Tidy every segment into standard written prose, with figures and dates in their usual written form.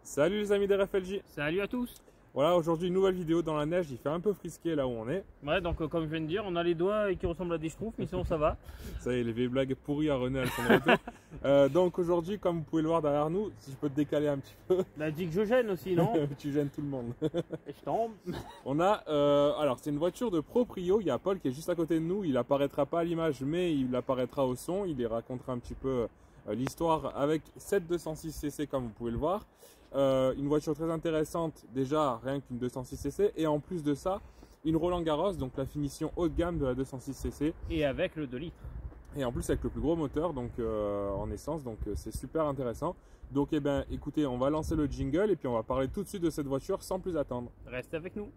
Salut les amis des RFLJ. Salut à tous. Voilà, aujourd'hui une nouvelle vidéo dans la neige, il fait un peu frisqué là où on est. Ouais, donc comme je viens de dire, on a les doigts qui ressemblent à des schtroumpfs, mais sinon ça va. Ça y est, les vieilles blagues pourries à René, elles sont de retour. Donc aujourd'hui, comme vous pouvez le voir derrière nous, si je peux te décaler un petit peu. Bah dis que je gêne aussi, non? Tu gênes tout le monde. Et je tombe. On a, alors c'est une voiture de Proprio, il y a Paul qui est juste à côté de nous, il apparaîtra pas à l'image mais il apparaîtra au son, il y racontera un petit peu l'histoire avec cette 206cc comme vous pouvez le voir. Une voiture très intéressante déjà, rien qu'une 206cc, et en plus de ça, une Roland Garros, donc la finition haut de gamme de la 206cc. Et avec le 2 litres. Et en plus avec le plus gros moteur donc en essence, donc c'est super intéressant. Donc eh ben, écoutez, on va lancer le jingle et puis on va parler tout de suite de cette voiture sans plus attendre. Reste avec nous.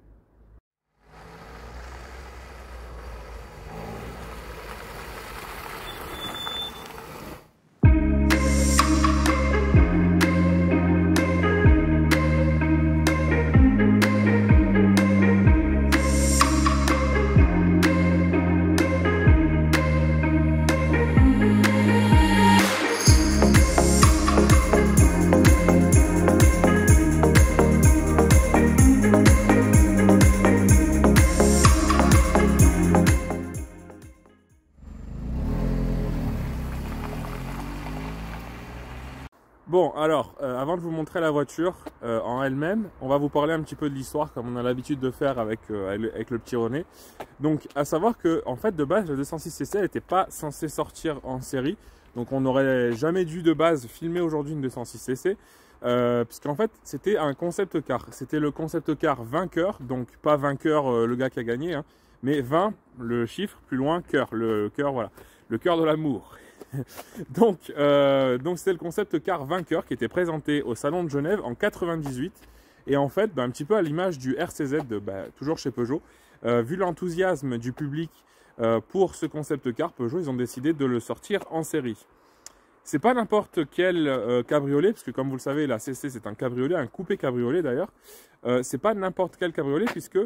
Bon, alors, avant de vous montrer la voiture en elle-même, on va vous parler un petit peu de l'histoire comme on a l'habitude de faire avec le petit René. Donc, à savoir que, en fait, de base, la 206cc, elle n'était pas censée sortir en série. Donc, on n'aurait jamais dû de base filmer aujourd'hui une 206cc. Puisqu'en fait, c'était un concept car. C'était le concept car vainqueur. Donc, pas vainqueur, le gars qui a gagné, hein, mais 20, le chiffre, plus loin, cœur. Le cœur, voilà. Le cœur de l'amour. donc c'était le concept car vainqueur qui était présenté au salon de Genève en 98 et en fait un petit peu à l'image du RCZ toujours chez Peugeot, vu l'enthousiasme du public pour ce concept car, Peugeot ils ont décidé de le sortir en série. C'est pas n'importe quel cabriolet, parce que comme vous le savez la CC c'est un cabriolet, un coupé cabriolet d'ailleurs. C'est pas n'importe quel cabriolet puisque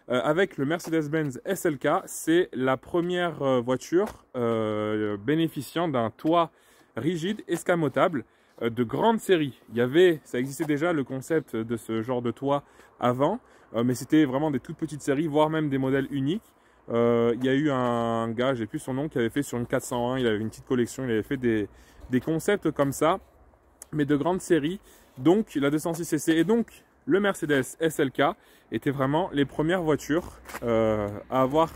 avec le Mercedes-Benz SLK, c'est la première voiture bénéficiant d'un toit rigide escamotable de grande série. Ça existait déjà le concept de ce genre de toit avant, mais c'était vraiment des toutes petites séries, voire même des modèles uniques. Il y a eu un gars, j'ai plus son nom, qui avait fait sur une 401, il avait une petite collection, il avait fait des concepts comme ça, mais de grande série. Donc la 206cc et donc le Mercedes SLK étaient vraiment les premières voitures à avoir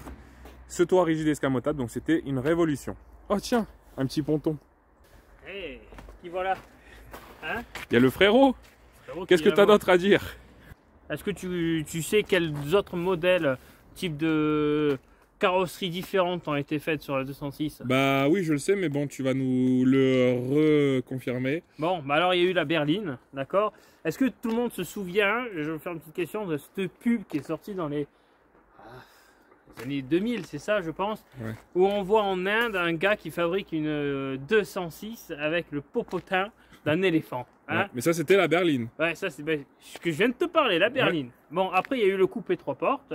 ce toit rigide escamotable, donc c'était une révolution. Oh tiens, un petit ponton. Hey, qui voilà, hein? Il y a le frérot. Qu'est-ce que tu as d'autre à dire? Est-ce que tu sais quels autres modèles, type de carrosserie différentes ont été faites sur la 206? Bah oui, je le sais, mais bon, tu vas nous le reconfirmer. Bon, bah alors il y a eu la berline, d'accord? Est-ce que tout le monde se souvient, je vais vous faire une petite question, de cette pub qui est sortie dans les années 2000, c'est ça je pense, ouais. Où on voit en Inde un gars qui fabrique une 206 avec le popotin d'un éléphant. Hein? Ouais, mais ça c'était la berline. Ouais, ça c'est ce que je viens de te parler, la berline. Ouais. Bon, après il y a eu le coupé 3 portes,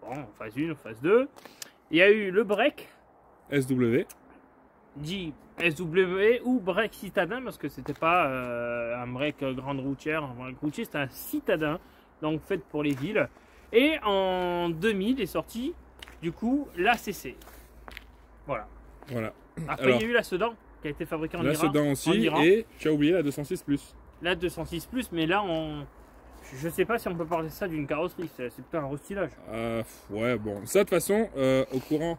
bon, phase 1, phase 2. Il y a eu le break. SW. Dit SW ou break citadin parce que c'était pas un break grande routière, un break routier, c'était un citadin, donc fait pour les villes. Et en 2000 est sorti du coup l'ACC. Voilà. Voilà. Après il y a eu la Sedan qui a été fabriquée en Iran. La Sedan aussi, et tu as oublié la 206 Plus. La 206 Plus, mais là je sais pas si on peut parler de ça d'une carrosserie, c'est plutôt un restylage. Ouais, bon, ça de toute façon, au courant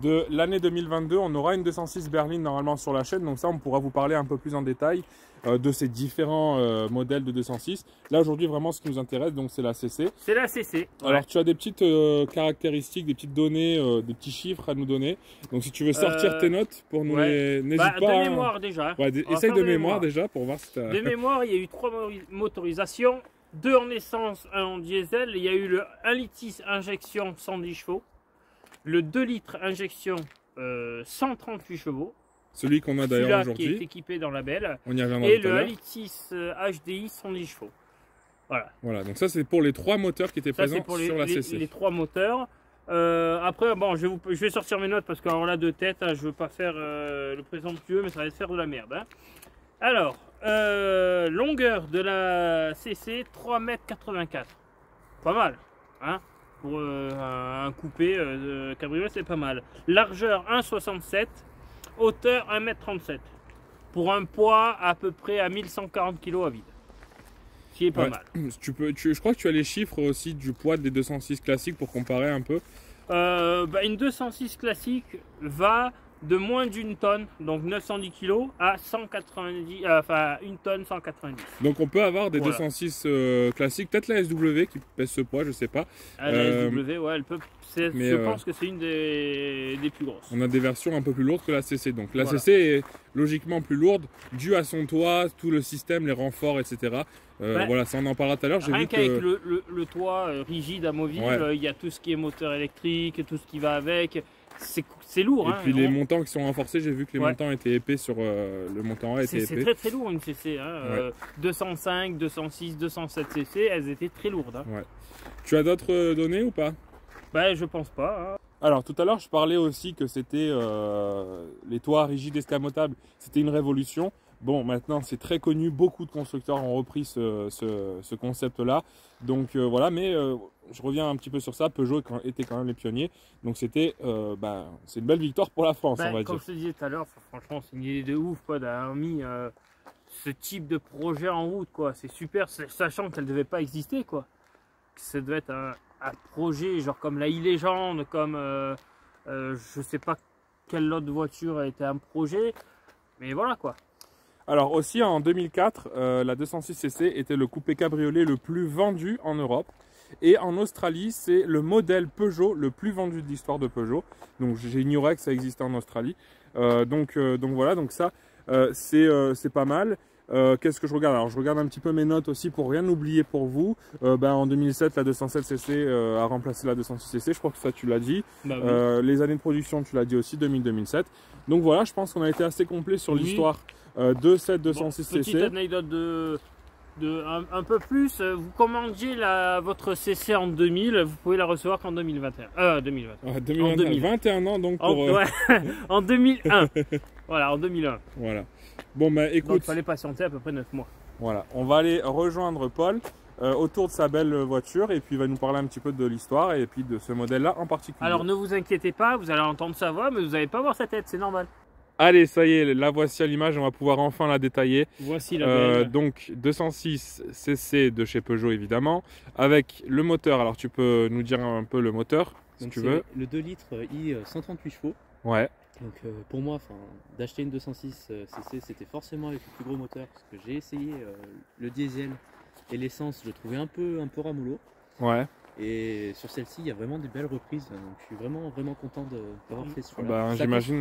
de l'année 2022, on aura une 206 berline normalement sur la chaîne, donc ça on pourra vous parler un peu plus en détail de ces différents modèles de 206. Là aujourd'hui vraiment ce qui nous intéresse, donc c'est la CC. C'est la CC. Alors ouais. Tu as des petites caractéristiques, des petites données, des petits chiffres à nous donner. Donc si tu veux sortir tes notes pour nous les... N'hésite pas. De mémoire déjà. Ouais, essaye de mémoire déjà pour voir si tu as... De mémoire, il y a eu 3 motorisations. 2 en essence, 1 en diesel. Il y a eu le 1,6 litre injection 110 chevaux. Le 2 litres injection 138 chevaux. Celui qu'on a d'ailleurs aujourd'hui. Qui est équipé dans la belle. On y reviendra et tout à l'heure. Le 1,6 litre HDI 110 chevaux. Voilà, donc ça c'est pour les 3 moteurs qui étaient présents sur la CC. Les 3 moteurs. Après, bon, je vais sortir mes notes parce qu'en là de tête, hein, je veux pas faire le présomptueux, mais ça va faire de la merde. Hein. Alors, longueur de la CC 3,84 m. Pas mal, hein? Pour un coupé cabriolet, c'est pas mal. Largeur 1,67 m, hauteur 1,37 m. Pour un poids à peu près à 1140 kg à vide. Ce qui est pas mal. Je crois que tu as les chiffres aussi du poids des 206 classiques pour comparer un peu. Une 206 classique va de moins d'une tonne, donc 910 kg, à 190, enfin 1 tonne 190. Donc on peut avoir des voilà. 206 classiques, peut-être la SW qui pèse ce poids, je sais pas. La SW, ouais, elle peut. Je pense que c'est une des plus grosses. On a des versions un peu plus lourdes que la CC. Donc la CC est logiquement plus lourde, due à son toit, tout le système, les renforts, etc. Voilà, ça on en parlera tout à l'heure. Rien qu'avec le toit rigide amovible, il y a tout ce qui est moteur électrique, tout ce qui va avec. C'est lourd. Et puis les montants qui sont renforcés, j'ai vu que les montants étaient épais sur le montant A était épais. C'est très très lourd une CC. 205, 206, 207 CC, elles étaient très lourdes. Hein. Tu as d'autres données ou pas? Je pense pas. Hein. Alors tout à l'heure je parlais aussi que c'était les toits rigides escamotables, c'était une révolution. Bon, maintenant c'est très connu, beaucoup de constructeurs ont repris ce concept-là. Donc voilà, mais je reviens un petit peu sur ça. Peugeot était quand même les pionniers. Donc c'était, c'est une belle victoire pour la France, on va dire. Comme je te disais tout à l'heure, franchement c'est une idée de ouf d'avoir mis ce type de projet en route, quoi. C'est super, sachant qu'elle ne devait pas exister, quoi. Ça devait être un projet genre comme la e-Légende, comme je sais pas quelle autre voiture a été un projet, mais voilà quoi. Alors aussi en 2004, la 206cc était le coupé cabriolet le plus vendu en Europe. Et en Australie, c'est le modèle Peugeot le plus vendu de l'histoire de Peugeot. Donc j'ignorais que ça existait en Australie. Donc voilà, donc ça c'est pas mal. Qu'est-ce que je regarde? Alors je regarde un petit peu mes notes aussi pour rien oublier pour vous. En 2007, la 207cc a remplacé la 206cc, je crois que ça tu l'as dit. Oui. Les années de production, tu l'as dit aussi, 2000-2007. Donc voilà, je pense qu'on a été assez complet sur l'histoire de cette 206cc. Petite anecdote un peu plus, vous commandiez votre CC en 2000, vous pouvez la recevoir qu'en 2021. 21 ans donc pour... en 2001. Voilà, en 2001. Voilà. Bon écoute... Donc il fallait patienter à peu près 9 mois. Voilà, on va aller rejoindre Paul autour de sa belle voiture et puis il va nous parler un petit peu de l'histoire et puis de ce modèle-là en particulier. Alors ne vous inquiétez pas, vous allez entendre sa voix, mais vous n'allez pas voir sa tête, c'est normal. Allez, ça y est, la voici à l'image, on va pouvoir enfin la détailler. Voici la belle. Donc 206cc de chez Peugeot évidemment, avec le moteur. Alors tu peux nous dire un peu le moteur si tu veux. Le 2 litres i 138 chevaux. Ouais. Donc pour moi, d'acheter une 206cc, c'était forcément avec le plus gros moteur, parce que j'ai essayé le diesel et l'essence, je le trouvais un peu ramollo. Ouais. Et sur celle-ci, il y a vraiment des belles reprises, donc je suis vraiment content d'avoir fait ce choix-là. J'imagine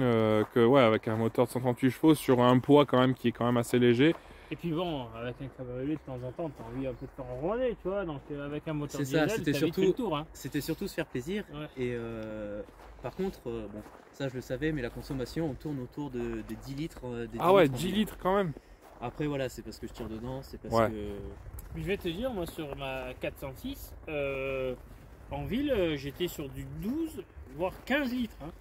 que avec un moteur de 138 chevaux sur un poids quand même qui est quand même assez léger. Et puis bon, avec un cabriolet de temps en temps, tu as envie un peu de faire enrouler, tu vois, donc avec un moteur diesel, c'était surtout le tour. Hein. C'était surtout se faire plaisir. Ouais. Et par contre, ça je le savais, mais la consommation, on tourne autour de 10 litres. 10 litres quand même. Après voilà, c'est parce que je tire dedans, c'est parce que... Je vais te dire, moi sur ma 406, en ville, j'étais sur du 12, voire 15 litres. Hein.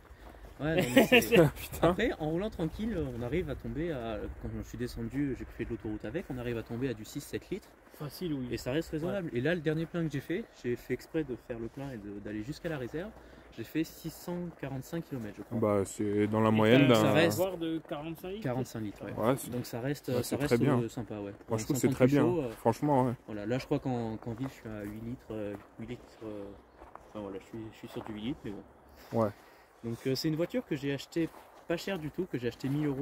Ouais, après, en roulant tranquille, on arrive à tomber à... Quand je suis descendu, j'ai fait de l'autoroute avec, on arrive à tomber à du 6-7 litres. Facile, oui. Et ça reste raisonnable. Ouais. Et là, le dernier plein que j'ai fait exprès de faire le plein et d'aller jusqu'à la réserve. J'ai fait 645 km, je crois. C'est dans la moyenne d'un... Ça reste de 45 litres 45 litres, ouais. Donc ça reste très bien. Sympa, ouais. Moi, je trouve que c'est très bien, franchement, ouais. Voilà, là, je crois qu'en ville, je suis à 8 litres. Enfin, voilà, je suis sur du 8 litres, mais bon. Ouais. Donc, c'est une voiture que j'ai achetée pas cher du tout, que j'ai acheté 1000 €.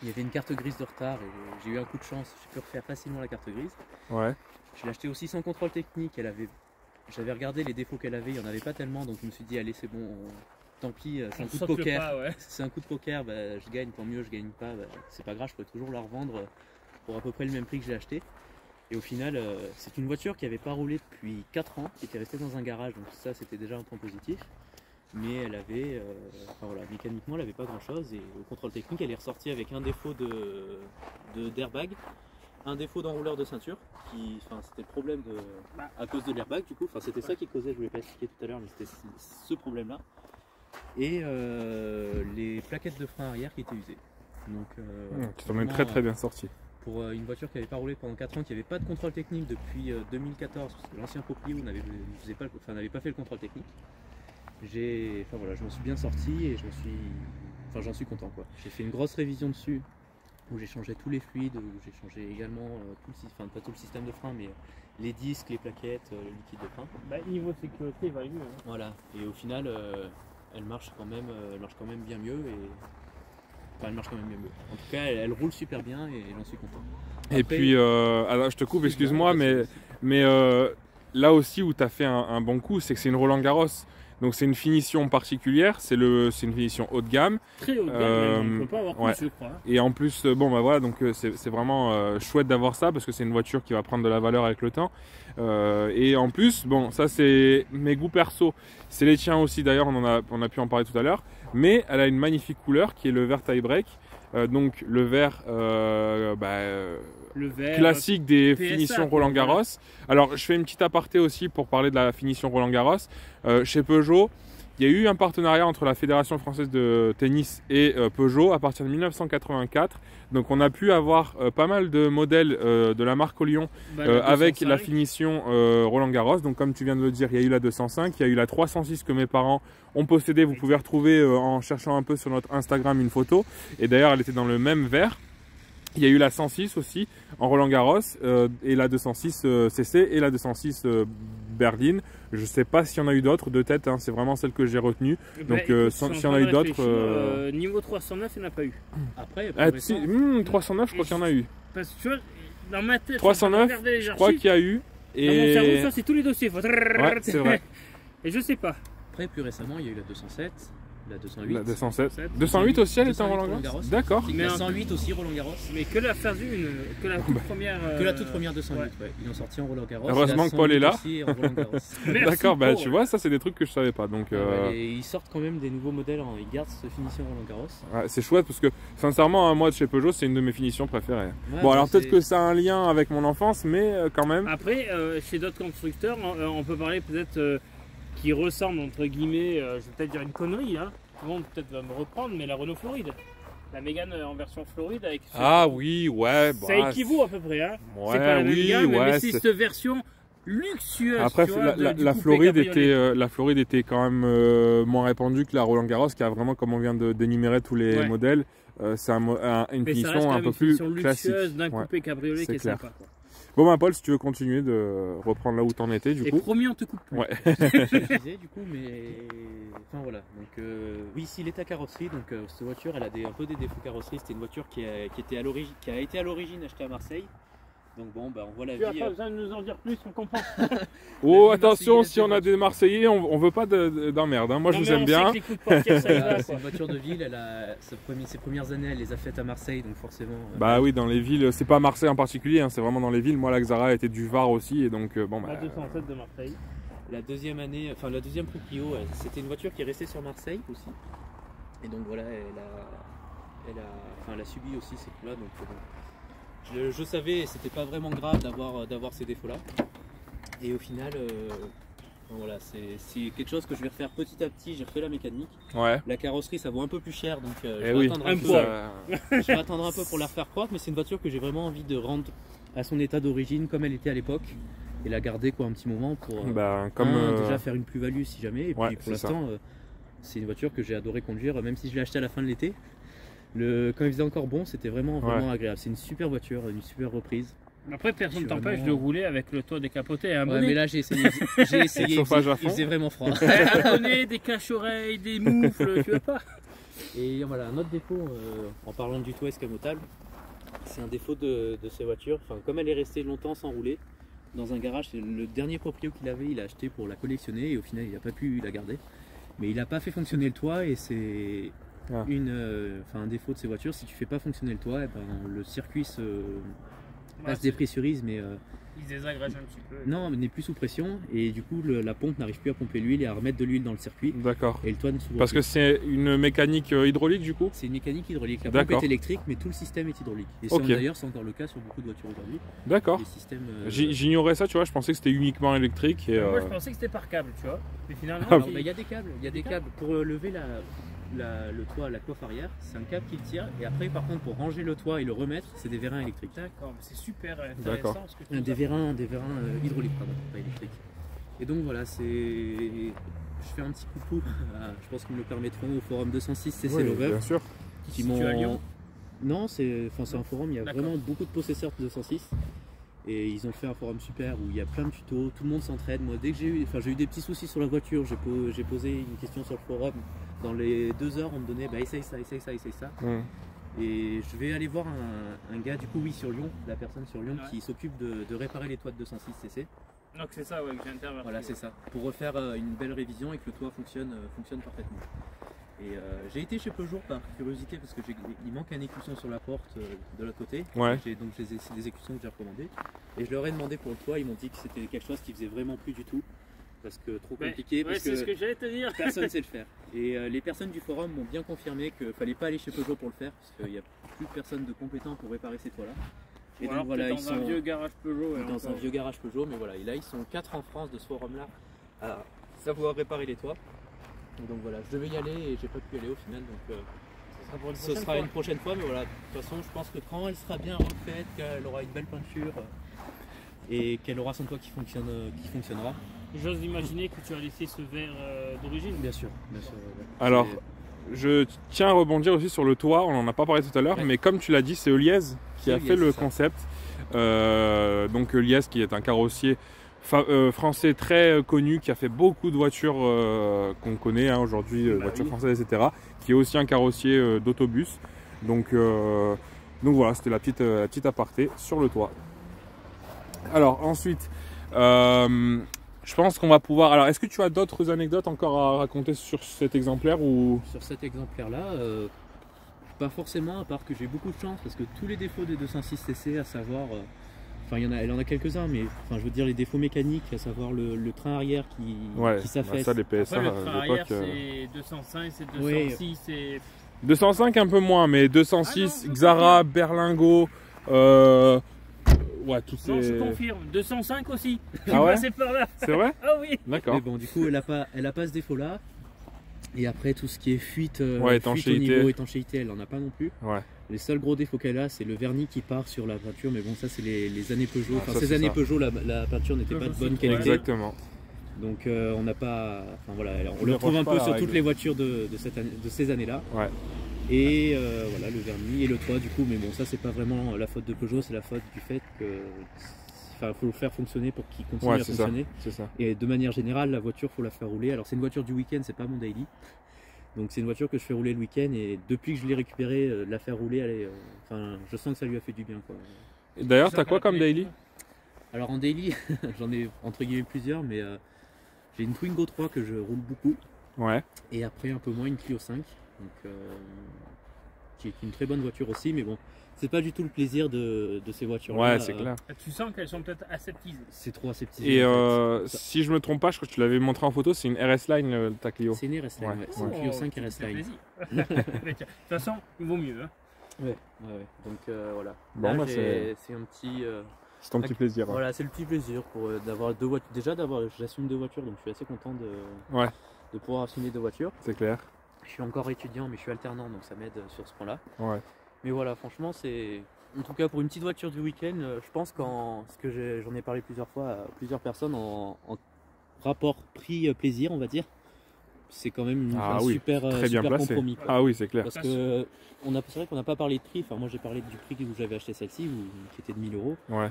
Il y avait une carte grise de retard et j'ai eu un coup de chance. J'ai pu refaire facilement la carte grise. Ouais. Je l'ai achetée aussi sans contrôle technique. J'avais regardé les défauts qu'elle avait, il n'y en avait pas tellement, donc je me suis dit allez c'est bon, tant pis, c'est un coup de poker. C'est un coup de poker, je gagne, tant mieux, je gagne pas, c'est pas grave, je pourrais toujours la revendre pour à peu près le même prix que j'ai acheté. Et au final, c'est une voiture qui n'avait pas roulé depuis 4 ans, qui était restée dans un garage, donc ça c'était déjà un point positif. Mais elle avait, mécaniquement elle n'avait pas grand chose, et au contrôle technique elle est ressortie avec un défaut d'airbag. Un défaut d'enrouleur de ceinture, c'était le problème à cause de l'airbag du coup, c'était ça qui causait, je ne l'ai pas expliqué tout à l'heure, mais c'était ce problème là. Et les plaquettes de frein arrière qui étaient usées. Donc, tu t'en es très bien sorti. pour une voiture qui n'avait pas roulé pendant 4 ans, qui n'avait pas de contrôle technique depuis 2014, parce que l'ancien proprio n'avait pas fait le contrôle technique. Enfin voilà, je m'en suis bien sorti et j'en suis content quoi. J'ai fait une grosse révision dessus où j'ai changé tous les fluides, où j'ai changé également pas tout le système de frein, mais les disques, les plaquettes, le liquide de frein. Bah, niveau sécurité, il va mieux. Hein. Voilà, et au final, elle marche quand même bien mieux. Enfin, elle marche quand même bien mieux. En tout cas, elle roule super bien et j'en suis content. Après, et puis, alors je te coupe, excuse-moi, mais là aussi où tu as fait un bon coup, c'est que c'est une Roland-Garros. Donc c'est une finition particulière, c'est une finition haut de gamme. Très haut de gamme, on ne peut pas avoir plus, je crois. Et en plus, bon bah voilà, donc c'est vraiment chouette d'avoir ça parce que c'est une voiture qui va prendre de la valeur avec le temps. Et en plus, bon, ça c'est mes goûts perso, c'est les tiens aussi d'ailleurs, on a pu en parler tout à l'heure. Mais elle a une magnifique couleur qui est le vert tie-break. Donc le vert, classique des PSA, finitions Roland-Garros. Alors je fais une petite aparté aussi pour parler de la finition Roland-Garros. Chez Peugeot, il y a eu un partenariat entre la Fédération française de tennis et Peugeot à partir de 1984. Donc on a pu avoir pas mal de modèles de la marque Lyon avec la finition Roland-Garros. Donc comme tu viens de le dire, il y a eu la 205, il y a eu la 306 que mes parents ont possédé. Vous pouvez retrouver en cherchant un peu sur notre Instagram une photo. Et d'ailleurs elle était dans le même vert. Il y a eu la 106 aussi en Roland-Garros et la 206 CC et la 206 Berlin. Je ne sais pas s'il y en a eu d'autres de tête, hein, c'est vraiment celle que j'ai retenue. Donc s'il y en a eu d'autres... Niveau 309, il n'y en a pas eu. Après, 309, je crois qu'il y en a eu. Parce que tu vois, dans ma tête, 309, je crois qu'il y a eu. Et... Dans mon cerveau, ça c'est tous les dossiers. Ouais, c'est vrai. Et je sais pas. Après, plus récemment, il y a eu la 207. La 208. La 207. 208 aussi, elle était en Roland-Garros. D'accord. Mais la 108 aussi Roland-Garros. Mais que la phase 1, que la toute première. Que la toute première 208, ouais. Ils ont sorti en Roland-Garros. Heureusement que Paul est là. D'accord, bah tu vois, ça c'est des trucs que je savais pas. Donc, et ils sortent quand même des nouveaux modèles, ils gardent cette finition Roland-Garros. Ouais, c'est chouette parce que sincèrement, moi de chez Peugeot, c'est une de mes finitions préférées. Ouais, bon, alors peut-être que ça a un lien avec mon enfance, mais quand même. Après, chez d'autres constructeurs, on peut parler peut-être qui ressemble entre guillemets, je vais peut-être dire une connerie, hein. Tout le monde peut-être va me reprendre, mais la Renault Floride. La Mégane en version Floride avec... Oui, ouais. Ça équivaut à peu près, hein. Ouais, c'est pas la même gamme, mais c'est cette version luxueuse. Après, la Floride était quand même moins répandue que la Roland-Garros, qui a vraiment, comme on vient d'énumérer tous les modèles, c'est une finition un peu plus classique. D'un coupé cabriolet qui est sympa, quoi. Bon bah Paul, si tu veux continuer de reprendre là où t'en étais du coup. Et promis, on te coupe plus. Ouais. Je disais du coup, mais enfin voilà. Donc oui, ici l'état carrosserie. Donc cette voiture, elle a un peu des défauts carrosserie. C'était une voiture qui a été à l'origine achetée à Marseille. Donc bon, bah on voit la vie. Tu n'as pas besoin de nous en dire plus, on comprend. Oh attention, si on a des Marseillais, on veut pas d'emmerde. Hein. Moi je vous aime bien. C'est une voiture de ville. Elle a ses premières années, elle les a faites à Marseille, donc forcément. Bah oui, dans les villes, c'est pas Marseille en particulier, hein, c'est vraiment dans les villes. Moi, la Xara était du Var aussi, et donc bon. La 207 de Marseille. La deuxième année, enfin la deuxième proprio, c'était une voiture qui est restée sur Marseille aussi. Et donc voilà, elle a subi aussi ces coups-là, donc bon. Je savais, c'était pas vraiment grave d'avoir ces défauts-là. Et au final, voilà, c'est quelque chose que je vais refaire petit à petit. J'ai refait la mécanique. Ouais. La carrosserie, ça vaut un peu plus cher, donc je vais attendre un peu pour la refaire propre. Mais c'est une voiture que j'ai vraiment envie de rendre à son état d'origine, comme elle était à l'époque, et la garder quoi un petit moment pour déjà faire une plus-value si jamais. Et puis pour l'instant, c'est une voiture que j'ai adoré conduire, même si je l'ai achetée à la fin de l'été. Quand il faisait encore bon, c'était vraiment agréable. C'est une super voiture, une super reprise. Après, personne ne t'empêche de rouler avec le toit décapoté. Un bonnet. Mais là, j'ai essayé. Il faisait vraiment froid. Un bonnet, des cache-oreilles, des moufles, tu veux pas? Et voilà, un autre défaut, en parlant du toit escamotable, c'est un défaut de ces voitures. Enfin, comme elle est restée longtemps sans rouler, dans un garage, c'est le dernier proprio qu'il avait, il a acheté pour la collectionner et au final, il n'a pas pu la garder. Mais il n'a pas fait fonctionner le toit et c'est... un défaut de ces voitures, si tu fais pas fonctionner le toit, le circuit passe dépressurise, mais il désagrège un petit peu. Non, mais n'est plus sous pression et du coup la pompe n'arrive plus à pomper l'huile et à remettre de l'huile dans le circuit. D'accord. Et le toit ne s'ouvre Parce plus. que c'est une mécanique hydraulique du coup. C'est une mécanique hydraulique. La pompe est électrique, mais tout le système est hydraulique. Et d'ailleurs, c'est encore le cas sur beaucoup de voitures aujourd'hui. D'accord. J'ignorais ça, tu vois. Je pensais que c'était uniquement électrique. Moi, je pensais que c'était par câble, tu vois. Mais finalement, il y a des câbles. Il y a des câbles pour lever le toit, la coiffe arrière, c'est un câble qui le tire. Et après, par contre, pour ranger le toit et le remettre, c'est des vérins électriques. D'accord, c'est super intéressant. Parce que des vérins hydrauliques, pardon, pas électriques. Et donc voilà, je fais un petit coucou, je pense qu'ils me le permettront, au forum 206 CC Lover. Bien sûr. Qui m'ont... à Lyon. Non, c'est un forum, il y a vraiment beaucoup de possesseurs de 206. Et ils ont fait un forum super où il y a plein de tutos, tout le monde s'entraide. Moi, dès que j'ai eu des petits soucis sur la voiture, j'ai posé une question sur le forum. Dans les 2 heures, on me donnait essaye ça, essaye ça, essaye ça. Et je vais aller voir un gars, du coup, oui, sur Lyon, la personne sur Lyon qui s'occupe de réparer les toits de 206 CC. Donc c'est ça, ouais, que j'ai interverti. Voilà, c'est ça. Pour refaire une belle révision et que le toit fonctionne parfaitement. Et j'ai été chez Peugeot par curiosité parce qu'il manque un écusson sur la porte de l'autre côté. Ouais. Donc c'est des écussons que j'ai recommandés. Et je leur ai demandé pour le toit, ils m'ont dit que c'était quelque chose qu'ils faisaient vraiment plus du tout. Parce que trop compliqué, parce c'est ce que j'allais te dire. Personne ne sait le faire. Et les personnes du forum m'ont bien confirmé qu'il ne fallait pas aller chez Peugeot pour le faire, parce qu'il n'y a plus personne de compétent pour réparer ces toits-là. Et donc voilà, ils sont dans un vieux garage Peugeot. Dans un vieux garage Peugeot, mais voilà. Et là, ils sont 4 en France de ce forum-là à savoir réparer les toits. Donc voilà, je devais y aller et j'ai pas pu y aller au final. Donc ce sera une prochaine fois, mais voilà. De toute façon, je pense que quand elle sera bien refaite, qu'elle aura une belle peinture et qu'elle aura son toit qui fonctionnera. J'ose imaginer que tu as laissé ce verre d'origine. Bien sûr, bien sûr. Alors, je tiens à rebondir aussi sur le toit, on n'en a pas parlé tout à l'heure, mais comme tu l'as dit, c'est Eliès qui a fait le concept. Donc Eliès qui est un carrossier français très connu, qui a fait beaucoup de voitures qu'on connaît aujourd'hui, voitures françaises, etc. Qui est aussi un carrossier d'autobus. Donc voilà, c'était la petite aparté sur le toit. Alors ensuite, je pense qu'on va pouvoir... Alors, est-ce que tu as d'autres anecdotes encore à raconter sur cet exemplaire ou... Sur cet exemplaire-là, pas forcément, à part que j'ai beaucoup de chance, parce que tous les défauts des 206 CC, à savoir... il en a quelques-uns, mais je veux dire les défauts mécaniques, à savoir le train arrière qui s'affaisse. Ça, les PSA, après, le train arrière, c'est 205, c'est 206, c'est... 205 un peu moins, mais 206, Xara, Berlingo... Ouais, tout non, je confirme, 205 aussi. Ah ouais, c'est par là. C'est vrai? Ah oui. D'accord. Mais bon, du coup, elle a pas ce défaut-là. Et après, tout ce qui est fuite, étanchéité. Fuite au niveau étanchéité, elle n'en a pas non plus. Ouais. Les seuls gros défauts qu'elle a, c'est le vernis qui part sur la peinture. Mais bon, ça, c'est les années Peugeot. Ces années Peugeot, la peinture n'était pas de bonne qualité. Exactement. Donc, on n'a pas. On le retrouve un peu sur toutes les voitures de ces années-là. Ouais. Et voilà, le vernis et le toit, du coup. Mais bon, ça, c'est pas vraiment la faute de Peugeot, c'est la faute du fait que. Il faut le faire fonctionner pour qu'il continue à fonctionner. Ça. Et de manière générale, la voiture, faut la faire rouler. Alors c'est une voiture du week-end, c'est pas mon daily. Donc c'est une voiture que je fais rouler le week-end et depuis que je l'ai récupérée, la faire rouler, je sens que ça lui a fait du bien, quoi. Et d'ailleurs, t'as quoi comme daily? Alors en daily, j'en ai entre guillemets plusieurs, mais j'ai une Twingo 3 que je roule beaucoup. Ouais. Et après un peu moins une Clio 5, donc qui est une très bonne voiture aussi, mais bon. C'est pas du tout le plaisir de ces voitures-là. Ouais, c'est clair. Tu sens qu'elles sont peut-être aseptisées. C'est trop aseptisé. Et si je me trompe pas, je crois que tu l'avais montré en photo, c'est une RS Line ta Clio. C'est une RS Line, ouais. C'est une Clio 5 RS Line. De toute façon, il vaut mieux. Hein. Ouais. Donc voilà. Bon, là, c'est un petit. C'est ton petit plaisir. Voilà, c'est le petit plaisir d'avoir 2 voitures. Déjà, j'assume 2 voitures, donc je suis assez content de pouvoir assumer 2 voitures. C'est clair. Je suis encore étudiant, mais je suis alternant, donc ça m'aide sur ce point-là. Ouais. Mais voilà, franchement, c'est. En tout cas, pour une petite voiture du week-end, je pense j'en ai parlé plusieurs fois à plusieurs personnes en rapport prix-plaisir, on va dire. C'est quand même un super compromis. Ah oui, c'est clair. Parce que c'est vrai qu'on n'a pas parlé de prix. Enfin, moi, j'ai parlé du prix où j'avais acheté celle-ci, qui était de 1000 €. Ouais.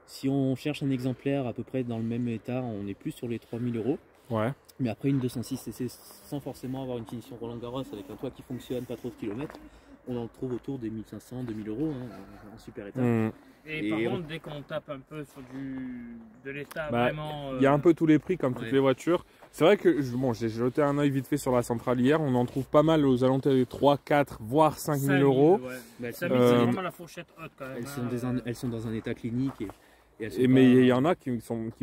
Si on cherche un exemplaire à peu près dans le même état, on est plus sur les 3000 €. Ouais. Mais après, une 206 CC sans forcément avoir une finition Roland Garros avec un toit qui fonctionne, pas trop de kilomètres, on en trouve autour des 1500, 2000 € en super état. Et par contre, dès qu'on tape un peu sur de l'état vraiment... Il y a un peu tous les prix comme toutes les voitures. C'est vrai que j'ai jeté un œil vite fait sur la centrale hier, on en trouve pas mal aux alentours de 3, 4, voire 5000 €. Ouais. C'est vraiment la fourchette haute quand même. Elles sont dans un état clinique. Mais il y en a qui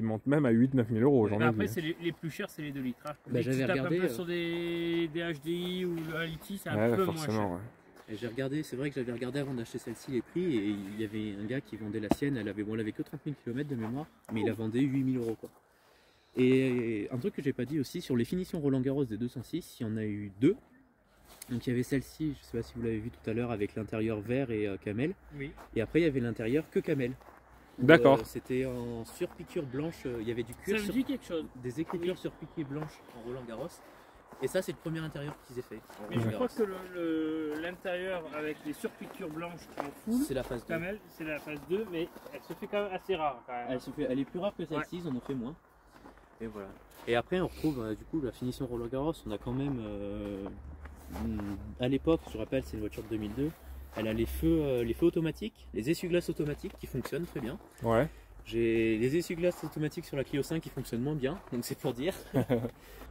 montent même à 8-9 000 €. Après, les plus chers, c'est les 2 litres. J'avais regardé. Un peu sur des HDI ou le LT, c'est un peu moins cher. Et j'ai regardé, c'est vrai que j'avais regardé avant d'acheter celle-ci les prix et il y avait un gars qui vendait la sienne, elle avait que 30 000 km de mémoire, mais il la vendait 8 000 € quoi. Et un truc que j'ai pas dit aussi, sur les finitions Roland Garros des 206, il y en a eu 2 Donc il y avait celle-ci, je sais pas si vous l'avez vu tout à l'heure, avec l'intérieur vert et camel. Oui. Et après il y avait l'intérieur que camel. D'accord. C'était en surpiqûre blanche, il y avait du cuir. Ça me dit quelque chose. Des écritures surpiquées blanches en Roland Garros. Et ça c'est le premier intérieur qu'ils aient fait. Mais je crois que l'intérieur avec les surpiqûres blanches en full, c'est la phase 2. camel, c'est la phase 2, mais elle se fait quand même assez rare quand même. Elle est plus rare que celle-ci, ils en ont fait moins. Et voilà. Et après on retrouve du coup la finition Roland Garros, on a quand même à l'époque, je rappelle c'est une voiture de 2002, elle a les feux automatiques, les essuie-glaces automatiques qui fonctionnent très bien. Ouais. J'ai les essuie-glaces automatiques sur la Clio 5 qui fonctionnent moins bien, donc c'est pour dire.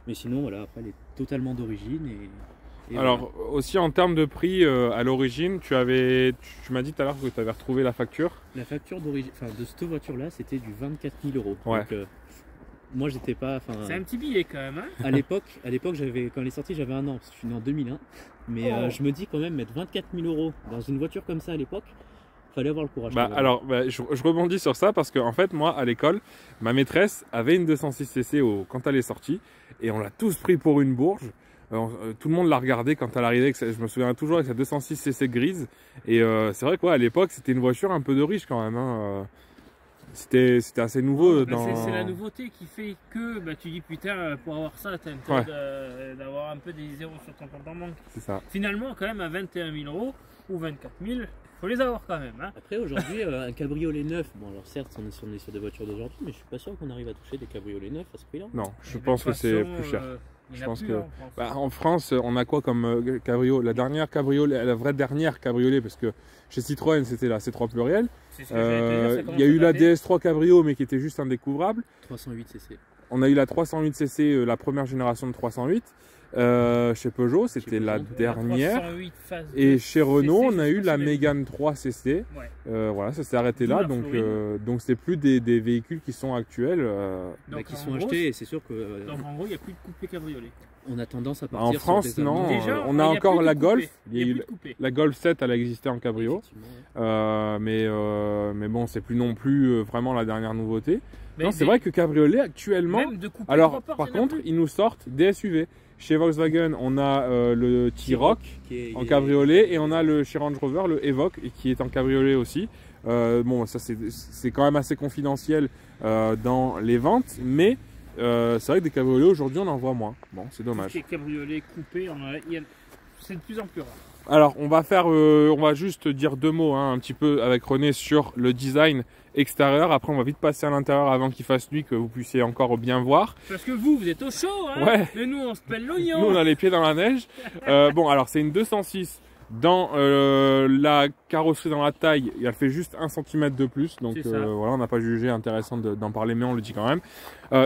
Mais sinon voilà, après elle est totalement d'origine et Alors voilà. aussi en termes de prix à l'origine, tu m'as dit tout à l'heure que tu avais retrouvé la facture. La facture d'origine, enfin de cette voiture là, c'était du 24 000 €. Ouais. Donc, moi j'étais pas. C'est un petit billet quand même. Hein, à l'époque, quand elle est sortie, j'avais 1 an, parce que je suis né en 2001. Mais je me dis quand même mettre 24 000 € dans une voiture comme ça à l'époque, fallait avoir le courage. Alors, je rebondis sur ça parce que en fait, moi à l'école, ma maîtresse avait une 206cc quand elle est sortie et on l'a tous pris pour une bourge. Tout le monde l'a regardé quand elle arrivait. Je me souviens toujours avec sa 206cc grise. Et c'est vrai qu'à l'époque, c'était une voiture un peu de riche quand même. Hein. C'était assez nouveau. C'est la nouveauté qui fait que tu dis putain, pour avoir ça, t'as intérêt d'avoir un peu des zéros sur ton compte en banque. C'est ça. Finalement, quand même, à 21 000 € ou 24 000, faut les avoir quand même. Hein. Après, aujourd'hui, un cabriolet neuf, bon, alors certes, on est sur des voitures d'aujourd'hui, mais je suis pas sûr qu'on arrive à toucher des cabriolets neufs à ce prix-là. Non, je pense que c'est plus cher. Je pense que en France, on a quoi comme cabrio? La dernière cabriolet, la vraie dernière cabriolet, parce que chez Citroën, c'était la C3 pluriel. Il y a eu la DS3 Cabrio, mais qui était juste indécouvrable. 308cc. On a eu la 308cc, la première génération de 308. Chez Peugeot, c'était la dernière. Et chez Renault, on a eu la Mégane 3cc. Ouais. Voilà, ça s'est arrêté là. Donc c'est plus des véhicules qui sont actuels. Qui sont achetés, et c'est sûr que. Donc en gros, il n'y a plus de coupé cabriolet. On a tendance à partir en France, sur des non. Déjà, on a encore la Golf. La Golf 7, elle a existé en cabrio. Mais bon, c'est plus non plus vraiment la dernière nouveauté. Non, c'est vrai que cabriolet actuellement. Alors, par contre, ils nous sortent des SUV. Chez Volkswagen, on a le T-Roc en cabriolet et on a chez Range Rover le Evoque qui est en cabriolet aussi. Bon, ça c'est quand même assez confidentiel dans les ventes, mais c'est vrai que des cabriolets aujourd'hui on en voit moins. Bon, c'est dommage. Les cabriolets coupés, c'est de plus en plus rare. Alors on va juste dire 2 mots un petit peu avec René sur le design extérieur. Après on va vite passer à l'intérieur avant qu'il fasse nuit, que vous puissiez encore bien voir. Parce que vous êtes au chaud, hein. Ouais. Mais nous on se pèle l'oignon. Nous on a les pieds dans la neige. Bon alors c'est une 206. Dans la carrosserie, dans la taille, elle fait juste 1 cm de plus. Donc voilà, on n'a pas jugé intéressant d'en parler, mais on le dit quand même.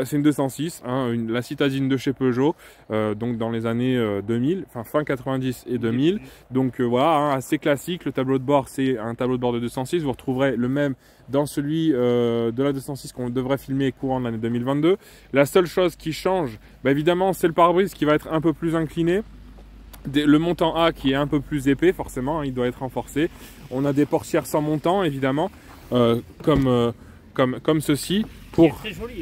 C'est une 206, la citadine de chez Peugeot, donc dans les années 2000, enfin fin 90 et 2000. Donc voilà, assez classique. Le tableau de bord, c'est un tableau de bord de 206. Vous retrouverez le même dans celui de la 206 qu'on devrait filmer courant de l'année 2022. La seule chose qui change, évidemment, c'est le pare-brise qui va être un peu plus incliné. Le montant A qui est un peu plus épais, forcément, il doit être renforcé. On a des portières sans montant, évidemment, comme ceci, très joli,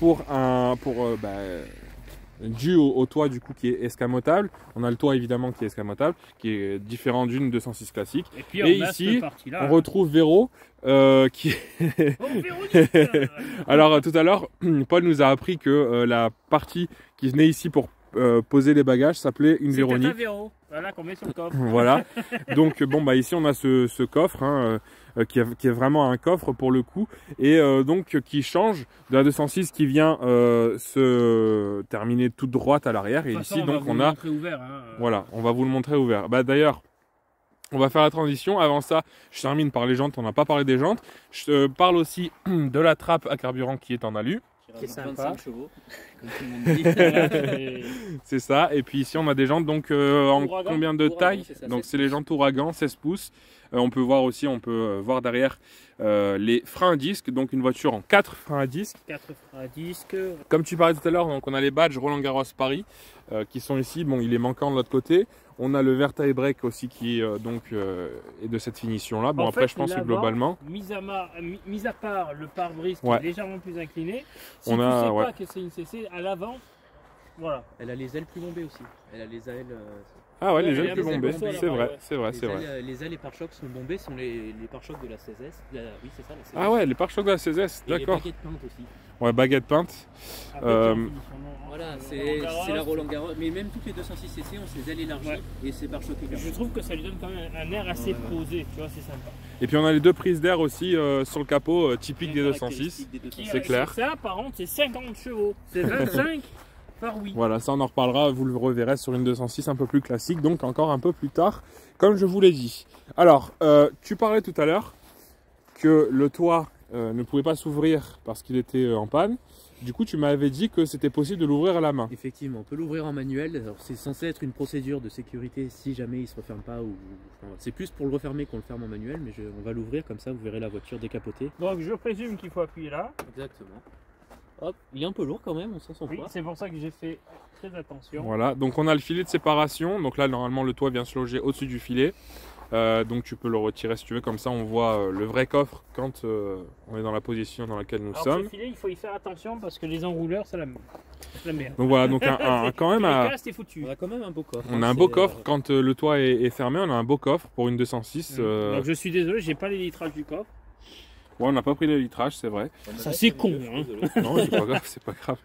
hein. Dû au toit du coup qui est escamotable. On a le toit évidemment qui est escamotable, qui est différent d'une 206 classique. Et ici, on retrouve Véro qui. Alors tout à l'heure, Paul nous a appris que la partie qui venait ici pour poser les bagages s'appelait une Véronique. C'est un Véro, voilà qu'on met sur le coffre. Voilà. Donc ici on a ce coffre qui est vraiment un coffre pour le coup et donc qui change de la 206 qui vient se terminer toute droite à l'arrière et ici donc on a ouvert, voilà, on va vous le montrer ouvert. D'ailleurs on va faire la transition. Avant ça, je termine par les jantes. On n'a pas parlé des jantes. Je parle aussi de la trappe à carburant qui est en alu. Qui est sympa. 25 chevaux, comme tout le monde dit. C'est ça. Et puis ici, on a des jantes donc en combien de taille? Donc c'est les jantes Ouragan, 16 pouces. On peut voir aussi, voir derrière les freins à disque. Donc une voiture en 4 freins à disque. 4 freins à disque. Comme tu parlais tout à l'heure, donc on a les badges Roland Garros Paris qui sont ici. Bon, il est manquant de l'autre côté. On a le vertaill break aussi qui est de cette finition là. Bon, après je pense que globalement, mis à part le pare-brise qui est légèrement plus incliné, si on tu a, sais pas que c'est une CC à l'avant, voilà. Elle a les ailes plus bombées aussi. Elle a les ailes Ah ouais, les Ouais, ailes plus bombées, bombées, c'est là-bas, vrai, ouais. c'est vrai, c'est vrai. Les ailes et pare-chocs sont bombés, sont les pare-chocs de la 16S. Oui, c'est ça, la 16S. Ah ouais, les pare-chocs de la 16S, Et les d'accord. baguettes peintes aussi. Ouais, baguette peinte. Après, Euh, tu en finis sur mon- Voilà, Roland c'est Garros. la Roland Garros. Mais même toutes les 206cc ont ces ailes élargies Ouais. et ces pare-chocs Je élargis. trouve que ça lui donne quand même un air assez Ouais. posé, tu vois, c'est sympa. Et puis on a les deux prises d'air aussi sur le capot, typique des Bien 206. caractéristique des 206. C'est clair. Ça, par contre, c'est 50 chevaux. C'est 25 par oui. Voilà, ça on en reparlera, vous le reverrez sur une 206 un peu plus classique, donc encore un peu plus tard, comme je vous l'ai dit. Alors, tu parlais tout à l'heure que le toit ne pouvait pas s'ouvrir parce qu'il était en panne. Du coup, tu m'avais dit que c'était possible de l'ouvrir à la main. Effectivement, on peut l'ouvrir en manuel. Alors, c'est censé être une procédure de sécurité si jamais il se referme pas. Enfin, c'est plus pour le refermer qu'on le ferme en manuel, mais on va l'ouvrir comme ça, vous verrez la voiture décapotée. Donc, je présume qu'il faut appuyer là. Exactement. Hop, il est un peu lourd quand même, on sent son Oui, poids. c'est pour ça que j'ai fait très attention. Voilà, donc on a le filet de séparation. Donc là, normalement, le toit vient se loger au-dessus du filet. Donc tu peux le retirer si tu veux, comme ça on voit le vrai coffre quand on est dans la position dans laquelle nous Alors, sommes. ce filet, il faut y faire attention parce que les enrouleurs, c'est la merde. Donc voilà, donc quand même, Les casses, c'est foutu. On a quand même un beau coffre. on a hein, un beau c'est, coffre quand le toit est fermé, on a un beau coffre pour une 206. Donc, je suis désolé, j'ai pas les litrages du coffre. Ouais, on n'a pas pris le litrage, c'est vrai. Ça, c'est con, hein. Non, c'est pas grave, c'est pas grave.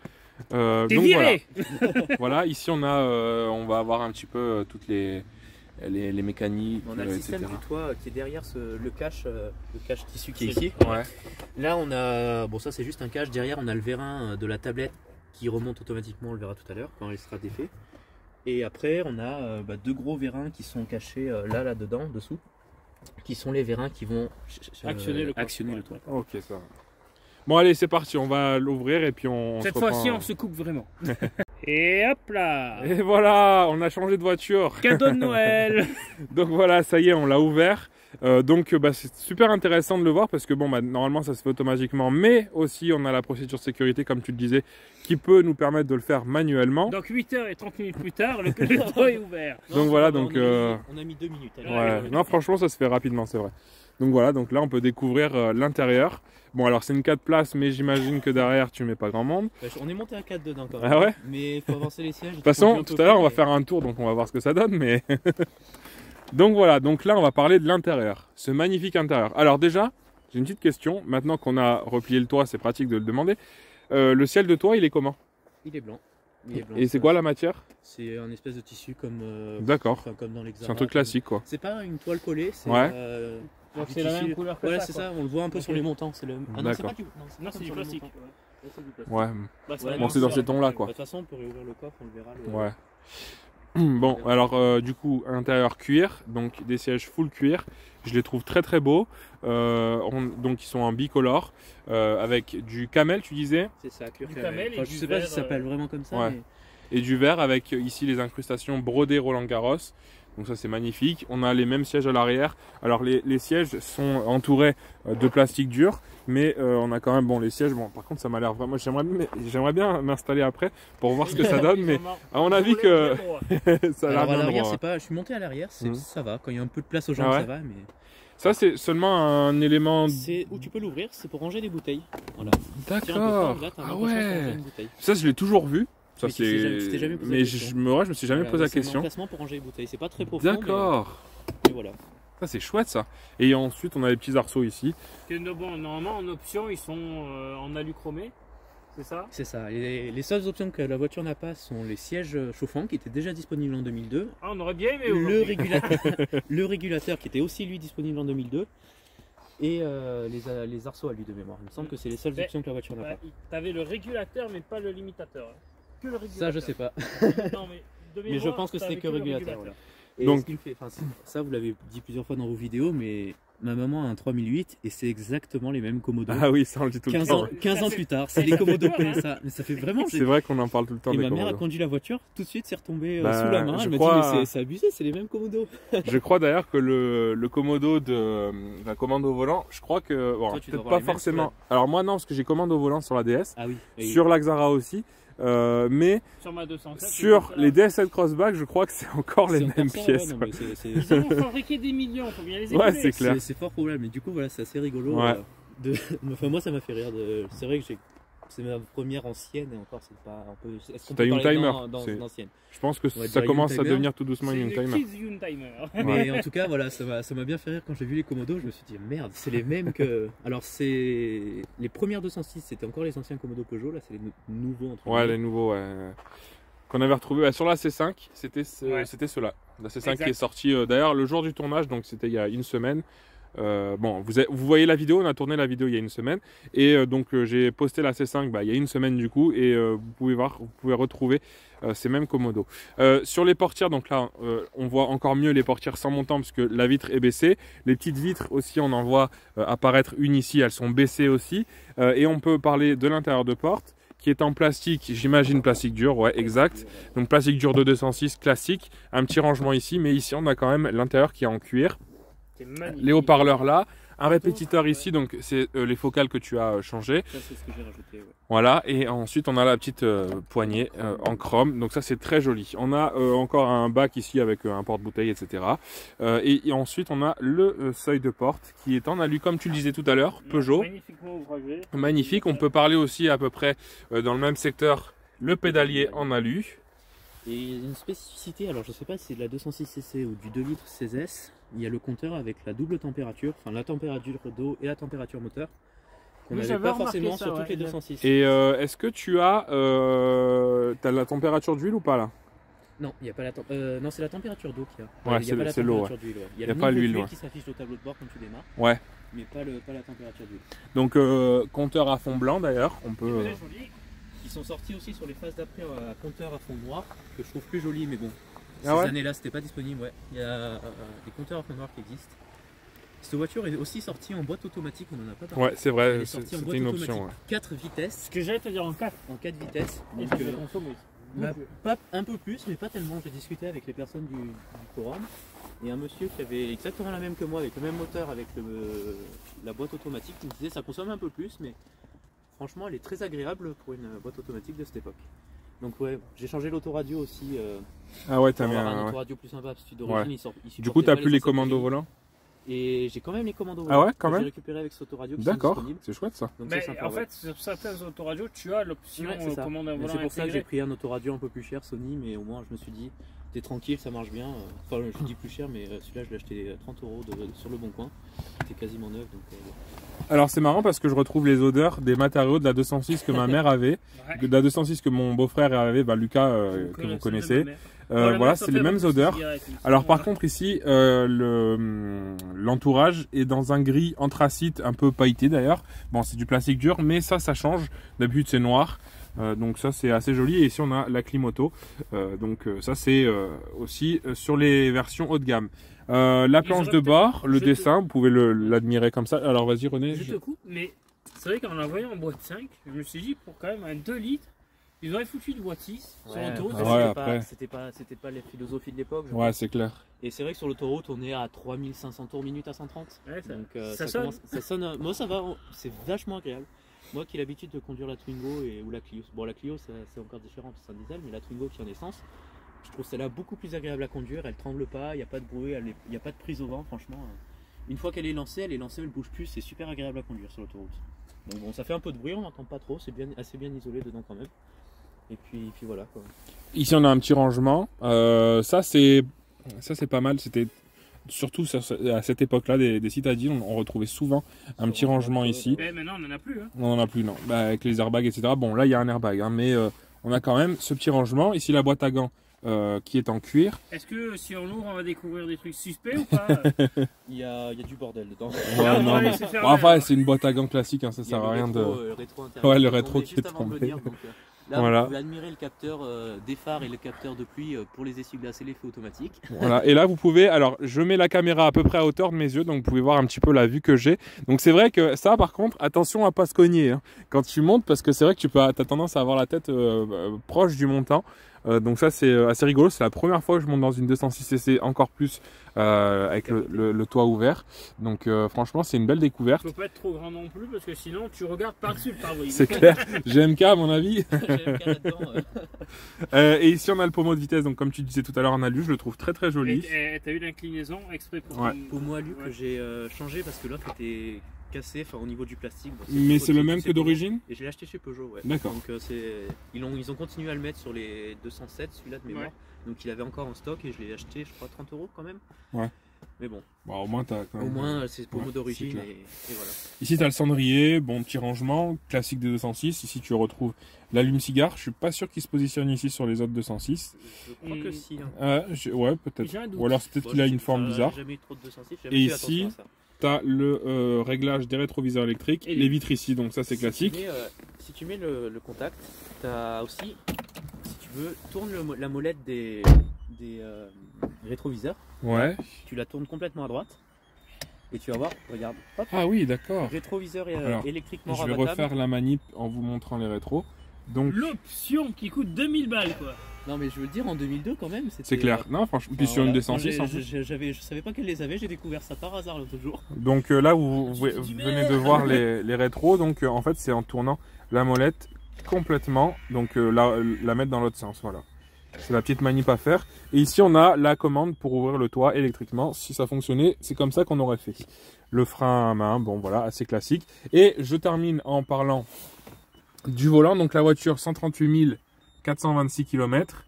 T'es Donc viré. voilà, ici on va avoir un petit peu toutes les mécaniques, On a le système etc. du toit qui est derrière le cache tissu qui est ici. Ouais. Là on a, bon ça c'est juste un cache, derrière on a le vérin de la tablette qui remonte automatiquement, on le verra tout à l'heure quand il sera défait. Et après on a deux gros vérins qui sont cachés là dedans, dessous, qui sont les vérins qui vont Actionner le coffre. actionner le toit. Ok, ça va. Bon allez, c'est parti, on va l'ouvrir et puis on Cette se reprend. fois-ci, on se coupe vraiment. Et hop là. Et voilà, on a changé de voiture. Cadeau de Noël. Donc voilà, ça y est, on l'a ouvert. Donc c'est super intéressant de le voir parce que bon, normalement ça se fait automatiquement, mais aussi on a la procédure sécurité, comme tu le disais, qui peut nous permettre de le faire manuellement. Donc 8h30 plus tard, le toit est ouvert. Donc voilà, on donc a mis 2 minutes. ouais, non franchement ça se fait rapidement, c'est vrai. Donc voilà, donc là on peut découvrir l'intérieur. Bon alors c'est une 4 places, mais j'imagine que derrière tu mets pas grand monde. On est monté à 4 dedans quand même. Ah ouais? Mais il faut avancer les sièges. De toute façon, tout à l'heure on va faire un tour, donc on va voir ce que ça donne, mais... Donc voilà, donc là on va parler de l'intérieur, ce magnifique intérieur. Alors déjà, j'ai une petite question, maintenant qu'on a replié le toit, c'est pratique de le demander. Le ciel de toit, il est comment? Il est blanc. Il est blanc, Et c'est quoi la matière? C'est un espèce de tissu comme, D'accord, comme dans l'Hexagone. c'est un truc classique quoi. C'est pas une toile collée, c'est Ouais. Donc du c'est la tissu. même couleur que Ouais, ça. c'est quoi. ça, on le voit un peu Ok. sur les montants. C'est le... Ah non, c'est D'accord. pas du... Non, c'est du sur les plastique. montants. Ouais, c'est du plastique. Ouais, Bah, Ouais, bon c'est dans ces tons-là De quoi. toute façon, on peut réouvrir le coffre, on le verra. Ouais. Bon, alors du coup, intérieur cuir, donc des sièges full cuir. Je les trouve très très beaux. Donc ils sont en bicolore, avec du camel, tu disais, C'est ça, cuir Du camel. camel et Enfin, du je sais pas verre, si ça s'appelle vraiment comme ça. ouais. Mais... et du verre avec ici les incrustations brodées Roland Garros. Donc ça c'est magnifique. On a les mêmes sièges à l'arrière. Alors les sièges sont entourés de plastique dur, mais on a quand même bon les sièges. Bon par contre ça m'a l'air vraiment. J'aimerais bien m'installer après pour voir ce que ça donne, mais à mon avis que ça a l'air Alors à bien l'arrière, droit. c'est pas. Je suis monté à l'arrière, Mhm. ça va. Quand il y a un peu de place aux jambes, Ah ouais. ça va. Mais Ça c'est seulement un élément. c'est où tu peux l'ouvrir, c'est pour ranger les bouteilles. Voilà. D'accord. Ah ouais. Ça je l'ai toujours vu. Ça Mais tu t'es jamais posé la Mais question. je me suis jamais posé la C'est un question. emplacement pour ranger les bouteilles. C'est pas très profond. D'accord. Mais voilà. Ça c'est chouette ça. Et ensuite on a les petits arceaux ici. Bon, normalement, en option, ils sont en alu chromé. C'est ça? C'est ça. Les seules options que la voiture n'a pas sont les sièges chauffants qui étaient déjà disponibles en 2002. Ah, on aurait bien aimé. Le aujourd'hui. régulateur, le régulateur qui était aussi lui disponible en 2002. Et les arceaux à lui de mémoire. Il me semble que c'est les seules Mais- options que la voiture n'a Ouais, pas. T'avais le régulateur, mais pas le limitateur. Que le régulateur. Ça, je sais pas. Non, mais, de Mais je mémoire, pense que t'avais c'était que le régulateur. Voilà. Et Donc- ce qui me fait, ça, vous l'avez dit plusieurs fois dans vos vidéos, mais ma maman a un 3008 et c'est exactement les mêmes Komodo. Ah oui, ça on le dit tout le 15 temps. ans, 15 ans plus tard, c'est les Komodo PSA. Mais ça fait vraiment. C'est vrai qu'on en parle tout le temps Et des ma mère a Komodo. conduit la voiture, tout de suite c'est retombé Bah, sous la main. je Elle m'a crois- dit, mais c'est abusé, c'est les mêmes Komodo. Je crois d'ailleurs que le Komodo de la commande au volant, je crois que bon, Toi, tu dois peut-être avoir pas les mêmes forcément. Alors moi non, parce que j'ai commande au volant sur la DS, Ah oui. Et sur la Xara aussi, mais Sur ma 207. sur c'est les ça. DS7 Crossback, je crois que c'est encore les c'est mêmes encore ça, pièces. ouais, non, ouais. mais c'est- Ils en ont fabriqué des millions, faut bien les Ouais, écouler. c'est clair. c'est fort probable. Mais du coup, voilà, c'est assez rigolo. Ouais. Enfin, moi, ça m'a fait rire. C'est vrai que c'est ma première ancienne et encore c'est pas un peu. Est-ce qu'on C'est peut un parler Youngtimer, dans c'est- une ancienne? Je pense que On va ça dire commence à Youngtimer. devenir tout doucement C'est une le Youngtimer. Kids Youngtimer. Mais en tout cas, voilà, ça m'a bien fait rire quand j'ai vu les Komodo. Je me suis dit merde, c'est les mêmes que. Alors c'est les premières 206, c'était encore les anciens Komodo Peugeot. Là, c'est les nouveaux entre Ouais, guillemets. les nouveaux, ouais. Qu'on avait retrouvé sur la C5, c'était Ouais. c'était ceux-là. La C5 Exact. qui est sortie d'ailleurs le jour du tournage, donc c'était il y a une semaine. Bon, vous voyez la vidéo, on a tourné la vidéo il y a une semaine. Et donc j'ai posté la C5 il y a une semaine du coup. Et vous pouvez voir, vous pouvez retrouver ces mêmes Komodo. Sur les portières, donc là on voit encore mieux les portières sans montant parce que la vitre est baissée. Les petites vitres aussi, on en voit apparaître une ici, elles sont baissées aussi. Et on peut parler de l'intérieur de porte qui est en plastique, j'imagine plastique dur, ouais, exact. Donc plastique dur de 206 classique, un petit rangement ici, mais ici on a quand même l'intérieur qui est en cuir. C'est magnifique. Les haut-parleurs là, un répétiteur ici, donc c'est les focales que tu as changées. Ça, c'est ce que j'ai rajouté. Ouais. Voilà, et ensuite on a la petite poignée en chrome, donc ça c'est très joli. On a encore un bac ici avec un porte-bouteille, etc. Et ensuite on a le seuil de porte qui est en alu, comme tu le disais tout à l'heure, Peugeot. Magnifiquement ouvragé. Magnifique, on peut parler aussi à peu près dans le même secteur, le pédalier en alu. Et une spécificité, alors je sais pas si c'est de la 206cc ou du 2 litres 16S, il y a le compteur avec la double température, enfin la température d'eau et la température moteur, qu'on Oui, n'avait j'avais pas remarqué forcément ça, sur ouais, toutes les exact. 206. Et est-ce que tu as t'as la température d'huile ou pas là? Non, il n'y a pas la non, c'est la température d'eau qu'il y a. Ouais, il y a pas la c'est l'eau, température d'huile. Ouais. Il y Y a le pas niveau l'huile, d'huile ouais. qui s'affiche au tableau de bord quand tu démarres, Ouais. mais pas la température d'huile. Donc compteur à fond blanc d'ailleurs, on peut. Très joli. Ils sont sortis aussi sur les phases d'après à compteur à fond noir, que je trouve plus joli, mais bon. Ces Ah ouais années-là, c'était pas disponible, ouais. Il y a des compteurs à fond noir qui existent. Cette voiture est aussi sortie en boîte automatique, on en a pas parlé. Ouais, c'est Elle vrai, est sortie en c'était boîte une automatique, option. Ouais. 4 vitesses, Ce que j'allais te dire en 4. en 4 vitesses. Et Donc, je consomme aussi. bah, pas, un peu plus, mais pas tellement. J'ai discuté avec les personnes du forum et un monsieur qui avait exactement la même que moi, avec le même moteur, avec la boîte automatique, qui me disait ça consomme un peu plus, mais franchement, elle est très agréable pour une boîte automatique de cette époque. Donc ouais, j'ai changé l'autoradio aussi. Ah ouais, Pour t'as mis avoir un un. Ouais. autoradio plus sympa, parce que d'origine, Ouais. il Du supportait coup, t'as pas plus les commandos SATV. volants? Et j'ai quand même les commandos Ah ouais, volants quand que même j'ai récupéré avec cet autoradio qui sont D'accord, disponibles. c'est chouette ça. Donc c'est Mais sympa, en ouais. fait, sur certains autoradios, tu as l'option Ouais, c'est ça. commande un Mais volant c'est pour ça que j'ai intégré. pris un autoradio un peu plus cher Sony, mais au moins je me suis dit, t'es tranquille, ça marche bien. Enfin, je dis plus cher, mais celui-là je l'ai acheté 30 € sur le bon coin. C'était quasiment neuf. Donc, Alors c'est marrant parce que je retrouve les odeurs des matériaux de la 206 que ma mère avait, Ouais. de la 206 que mon beau-frère avait, Lucas, que vous connaissez. Voilà, c'est les mêmes odeurs. Alors par contre ici, l'entourage est dans un gris anthracite un peu pailleté d'ailleurs. Bon, c'est du plastique dur, mais ça change. D'habitude c'est noir. Donc ça c'est assez joli. Et ici on a la clim auto. Donc ça c'est aussi sur les versions haut de gamme. La planche de bord, le dessin, vous pouvez l'admirer comme ça. Alors vas-y René. Je te coupe, mais c'est vrai qu'en la voyant en boîte 5, je me suis dit pour quand même un 2 litres, ils auraient foutu une boîte 6 sur l'autoroute. Ah ouais, après. c'était pas la philosophie de l'époque. je Ouais, pense. c'est clair. Et c'est vrai que sur l'autoroute, on est à 3500 tours minute à 130. Ouais, ça- Donc ça sonne. ça sonne. Moi ça va, c'est vachement agréable. Moi qui ai l'habitude de conduire la Twingo ou la Clio. Bon, la Clio c'est encore différent parce que c'est un diesel, mais la Twingo qui est en essence, je trouve celle-là beaucoup plus agréable à conduire. Elle tremble pas, il n'y a pas de bruit, il n'y a pas de prise au vent. Franchement, une fois qu'elle est lancée, elle bouge plus. C'est super agréable à conduire sur l'autoroute. Donc bon, ça fait un peu de bruit, on n'entend pas trop. C'est assez bien isolé dedans quand même. Et puis voilà quoi. Ici on a un petit rangement. Ça c'est pas mal. C'était surtout à cette époque-là des citadines, on retrouvait souvent un petit rangement ici. Mais maintenant, on n'en a plus. Hein. On n'en a plus, non. Avec les airbags, etc. Bon, là il y a un airbag, hein, mais on a quand même ce petit rangement. Ici la boîte à gants qui est en cuir. Est-ce que si on l'ouvre, on va découvrir des trucs suspects ou pas? Il y a du bordel dedans. Ouais, non, ouais, mais- c'est Bon, fermé, enfin, alors. c'est une boîte à gants classique, hein, ça Il y a sert à rien de. le rétro intérieur. Ouais, le qui est rétro tombé qui juste est avant de tombé. venir, donc, là, Voilà. vous pouvez admirer le capteur des phares et le capteur de pluie pour les essuie-glaces et les feux automatiques. Voilà. Et là, vous pouvez. Alors, je mets la caméra à peu près à hauteur de mes yeux, donc vous pouvez voir un petit peu la vue que j'ai. Donc, c'est vrai que ça, par contre, attention à pas se cogner hein, quand tu montes, parce que c'est vrai que tu as tendance à avoir la tête proche du montant. Donc ça c'est assez rigolo, c'est la première fois que je monte dans une 206cc encore plus avec le toit ouvert. Donc franchement c'est une belle découverte. Il faut pas être trop grand non plus parce que sinon tu regardes par-dessus le pare-brise. C'est clair, GMK à mon avis. GMK là-dedans. Et ici on a le pommeau de vitesse, donc comme tu disais tout à l'heure en alu, je le trouve très très joli. Et t'as eu l'inclinaison exprès pour Ouais. ton- Pour moi, lui, Ouais. que j'ai changé parce que l'autre était cassé, enfin au niveau du plastique. Bon, Mais c'est le même que d'origine? Et je l'ai acheté chez Peugeot, ouais. D'accord. Donc ils ont continué à le mettre sur les 207, celui-là de mémoire. Donc il avait encore en stock et je l'ai acheté, je crois, 30 € quand même. Ouais. Mais bon. Bon, au moins, t'as quand même... Au moins, c'est pour mot d'origine et voilà. Ici, tu as le cendrier, bon petit rangement, classique des 206. Ici, tu retrouves l'allume-cigare. Je suis pas sûr qu'il se positionne ici sur les autres 206. Je crois que si. Hein. Ouais, peut-être. Ou alors, c'est peut-être qu'il a une forme bizarre. J'ai jamais eu trop de 206. Et ici, tu as le réglage des rétroviseurs électriques et les vitres ici. Donc, ça, c'est classique. Si tu mets le contact, tu as aussi, si tu veux, tourne la molette des rétroviseurs. Ouais. Tu la tournes complètement à droite. Et tu vas voir, regarde. Hop, ah oui, d'accord. Rétroviseur électriquement rabattable. Je vais refaire la manip en vous montrant les rétros. Donc l'option qui coûte 2000 balles, quoi. Non, mais je veux dire, en 2002 quand même. C'est clair. Non, franchement. Puis sur une 206 en plus. Je savais pas qu'elle les avait, j'ai découvert ça par hasard l'autre jour. Donc là, vous venez de voir les rétros. Donc en fait, c'est en tournant la molette complètement. Donc la mettre dans l'autre sens. Voilà. C'est la petite manip à faire. Et ici, on a la commande pour ouvrir le toit électriquement. Si ça fonctionnait, c'est comme ça qu'on aurait fait. Le frein à main, bon voilà, assez classique. Et je termine en parlant du volant. Donc la voiture, 138 426 km.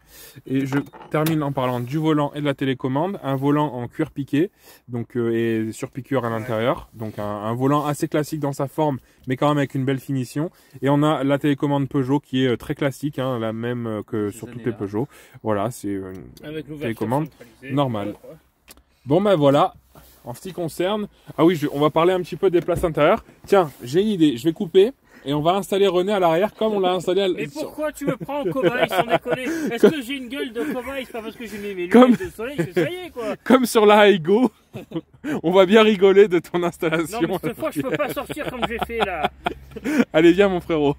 Et je termine en parlant du volant et de la télécommande. Un volant en cuir piqué, donc et sur piqûre à l'intérieur. Donc un volant assez classique dans sa forme, mais quand même avec une belle finition. Et on a la télécommande Peugeot qui est très classique, hein, la même que sur toutes les Peugeot. Voilà, c'est une télécommande normale. Bon ben voilà, en ce qui concerne... Ah oui, on va parler un petit peu des places intérieures. Tiens, j'ai une idée, je vais couper. Et on va installer René à l'arrière comme on l'a installé à Mais pourquoi tu me prends en cobaye sans déconner? Est-ce que j'ai une gueule de cobaye? C'est pas parce que j'ai mis mes lunettes de soleil que ça y est, quoi. Comme sur la Aigo, on va bien rigoler de ton installation. Non, mais cette fois je peux pas sortir comme j'ai fait là. Allez, viens mon frérot.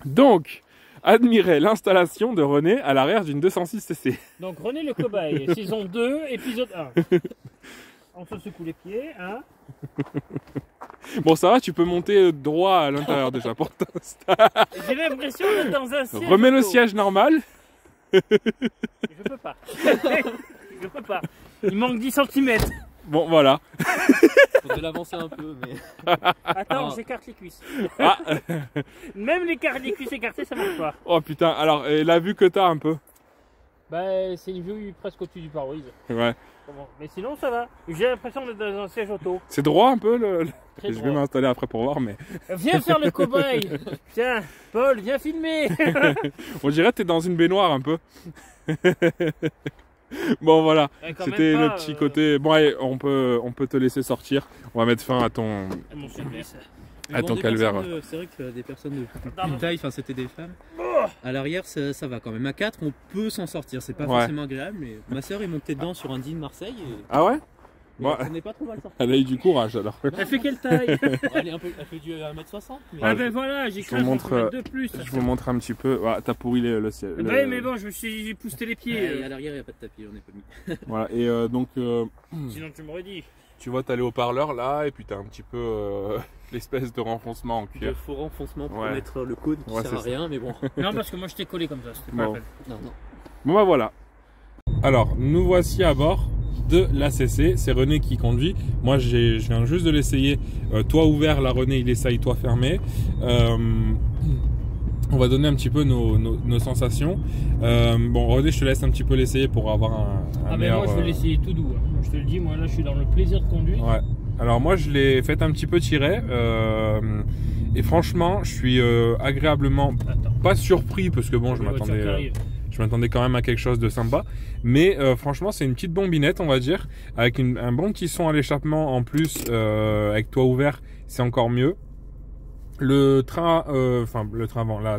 Donc, admirez l'installation de René à l'arrière d'une 206cc. Donc René le cobaye, saison 2, épisode 1. On se secoue les pieds, hein. Bon, ça va, tu peux monter droit à l'intérieur déjà pour J'ai l'impression d'être dans un siège. Remets le siège normal. Je peux pas. Je peux pas. Il manque 10 cm. Bon, voilà. Faudrait l'avancer un peu, mais... Attends, j'écarte les cuisses. Ah. Même les cuisses écartées, ça marche pas. Oh putain, alors, la vue que t'as un peu? Bah, c'est une vue presque au-dessus du pare-brise. Ouais. Mais sinon, ça va. J'ai l'impression d'être dans un siège auto. C'est droit un peu Très Je vais m'installer après pour voir, mais... Viens faire le cobaye. Tiens, Paul, viens filmer. On dirait que t'es dans une baignoire un peu. Bon voilà, c'était le petit côté... Bon allez, on peut te laisser sortir. On va mettre fin à ton... À ton calvaire. C'est vrai que des personnes de taille, enfin c'était des femmes. À l'arrière ça va quand même. À 4 on peut s'en sortir, c'est pas forcément agréable. Mais ma soeur est montée dedans sur un Dean Marseille. Et... Ah ouais? Bon, on n'est pas trop mal sorti. Elle a eu du courage alors. Elle fait quelle taille? Elle fait du 1m60. Mais... Ah ben voilà, j'ai cru de plus. Je vous montre un petit peu. Ouais, t'as pourri le ciel. Ouais, mais bon, j'ai poussé les pieds. À l'arrière il n'y a pas de tapis, on n'est pas mis. Voilà, et donc... Sinon tu m'aurais dit. Tu vois, t'as les haut-parleurs là, et puis t'as un petit peu l'espèce de renfoncement en cuir. Le faux renfoncement pour mettre le coude qui sert à rien, mais bon. Non, parce que moi je t'ai collé comme ça, c'était pas la peine. Non. Bon bah voilà. Alors, nous voici à bord de l'ACC. C'est René qui conduit. Moi, je viens juste de l'essayer. Toit ouvert, là René il essaye toit fermé. On va donner un petit peu nos sensations. Bon, René, je te laisse un petit peu l'essayer pour avoir un meilleur... moi je vais l'essayer tout doux. Hein. Je te le dis, moi là je suis dans le plaisir de conduire. Ouais. Alors moi je l'ai fait un petit peu tirer. Et franchement, je suis agréablement pas surpris parce que bon, je m'attendais quand même à quelque chose de sympa. Mais franchement, c'est une petite bombinette, on va dire. Avec un bon petit son à l'échappement en plus, avec toit ouvert, c'est encore mieux. La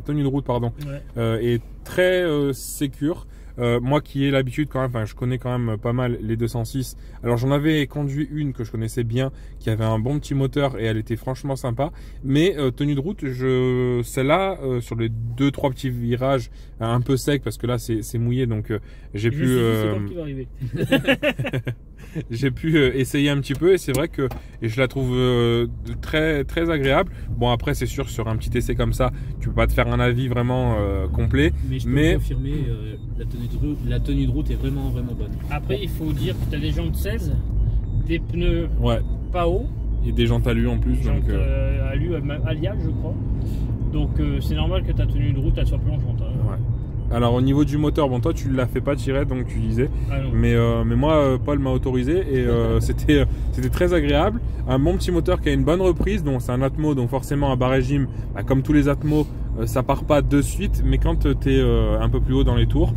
tenue de route, pardon, est très sécure. Moi qui ai l'habitude quand même, je connais quand même pas mal les 206. Alors j'en avais conduit une que je connaissais bien, qui avait un bon petit moteur et elle était franchement sympa. Mais tenue de route, celle-là, sur les 2-3 petits virages un peu secs, parce que là c'est mouillé, donc j'ai pu... j'ai pu essayer un petit peu et c'est vrai que je la trouve très, très agréable. Bon après c'est sûr sur un petit essai comme ça tu peux pas te faire un avis vraiment complet. Mais je peux confirmer la tenue de route est vraiment bonne. Après il faut dire que tu as des jantes 16, des pneus pas hauts Et des jantes alu en plus. Jantes alu, alliage je crois. Donc c'est normal que ta tenue de route elle soit plongeante. Hein. Ouais. Alors au niveau du moteur, bon toi tu ne l'as fait pas tirer donc tu disais, mais moi Paul m'a autorisé et c'était très agréable. Un bon petit moteur qui a une bonne reprise, donc c'est un Atmo, donc forcément à bas régime, bah, comme tous les Atmo, ça part pas de suite, mais quand tu es un peu plus haut dans les tours,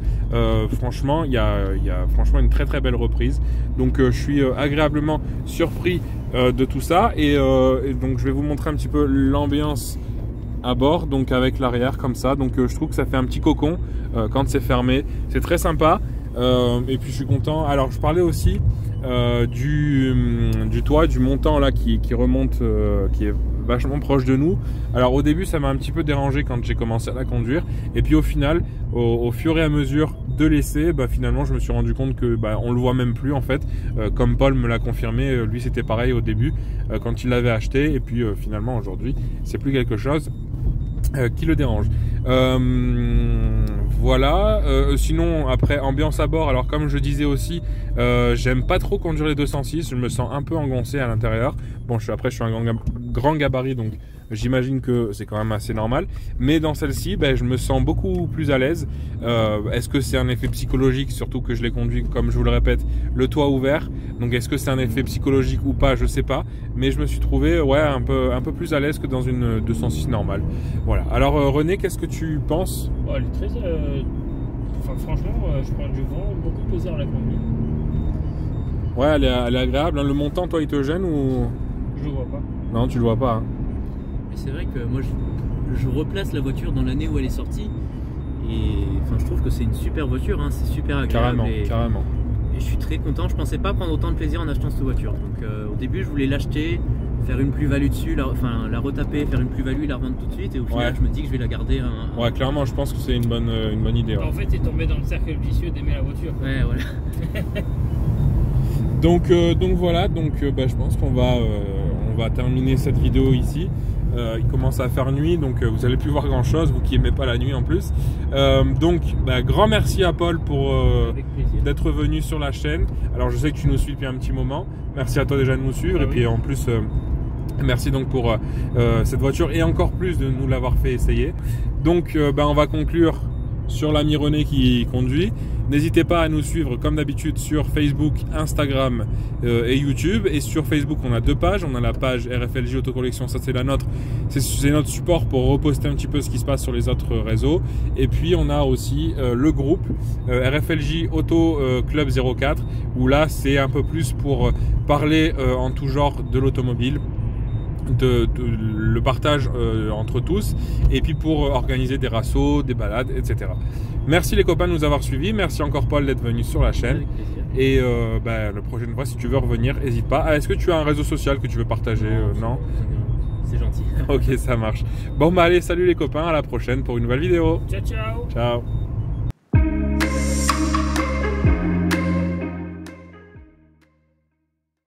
franchement il y a franchement une très très belle reprise. Donc je suis agréablement surpris de tout ça et donc je vais vous montrer un petit peu l'ambiance à bord, donc avec l'arrière comme ça. Donc je trouve que ça fait un petit cocon quand c'est fermé, c'est très sympa. Et puis je suis content. Alors je parlais aussi du toit, du montant là qui remonte, qui est vachement proche de nous. Alors au début ça m'a un petit peu dérangé quand j'ai commencé à la conduire, et puis au final au fur et à mesure de l'essai, bah, finalement je me suis rendu compte que bah, on le voit même plus en fait, comme Paul me l'a confirmé, lui c'était pareil au début quand il l'avait acheté, et puis finalement aujourd'hui c'est plus quelque chose qui le dérange. Voilà, sinon après ambiance à bord, alors comme je disais aussi, j'aime pas trop conduire les 206, je me sens un peu engoncé à l'intérieur. Bon, je suis un grand gabarit, donc j'imagine que c'est quand même assez normal, mais dans celle-ci ben, je me sens beaucoup plus à l'aise. Est-ce que c'est un effet psychologique, surtout que je l'ai conduit, comme je vous le répète, le toit ouvert, donc est-ce que c'est un effet psychologique ou pas, je sais pas, mais je me suis trouvé ouais, un peu plus à l'aise que dans une 206 normale. Voilà, alors René, qu'est-ce que tu penses? Oh, elle est très enfin, franchement je prends du vent, beaucoup de plaisir à la conduire. Ouais, elle est agréable, hein. Le montant, toi, il te gêne ou... Je le vois pas. Non, tu le vois pas, hein. Mais c'est vrai que moi je replace la voiture dans l'année où elle est sortie, et enfin je trouve que c'est une super voiture, hein, c'est super agréable. Carrément. Et je suis très content, je pensais pas prendre autant de plaisir en achetant cette voiture. Donc au début je voulais l'acheter, faire une plus-value dessus, la retaper, faire une plus-value et la revendre tout de suite, et au final je me dis que je vais la garder. Ouais, clairement je pense que c'est une bonne idée. Ouais. En fait t'es tombé dans le cercle vicieux d'aimer la voiture. Ouais, voilà. donc voilà, bah, je pense qu'on va terminer cette vidéo ici. Il commence à faire nuit, donc vous allez plus voir grand chose, vous qui aimez pas la nuit en plus. Donc bah, grand merci à Paul pour d'être venu sur la chaîne. Alors je sais que tu nous suis depuis un petit moment, merci à toi déjà de nous suivre, et puis en plus merci donc pour cette voiture, et encore plus de nous l'avoir fait essayer. Donc bah, on va conclure sur l'ami René qui conduit. N'hésitez pas à nous suivre comme d'habitude sur Facebook, Instagram et YouTube. Et sur Facebook, on a deux pages. On a la page RFLJ Autocollection, ça c'est la nôtre. C'est notre support pour reposter un petit peu ce qui se passe sur les autres réseaux. Et puis on a aussi le groupe RFLJ Auto Club 04, où là c'est un peu plus pour parler en tout genre de l'automobile. Le partage entre tous, et puis pour organiser des rassos, des balades, etc. Merci les copains de nous avoir suivis, merci encore Paul d'être venu sur la chaîne, et bah, la prochaine fois si tu veux revenir, n'hésite pas. Est-ce que tu as un réseau social que tu veux partager? Non, c'est gentil. Ok, ça marche. Bon bah allez, salut les copains, à la prochaine pour une nouvelle vidéo. Ciao ciao. Ciao.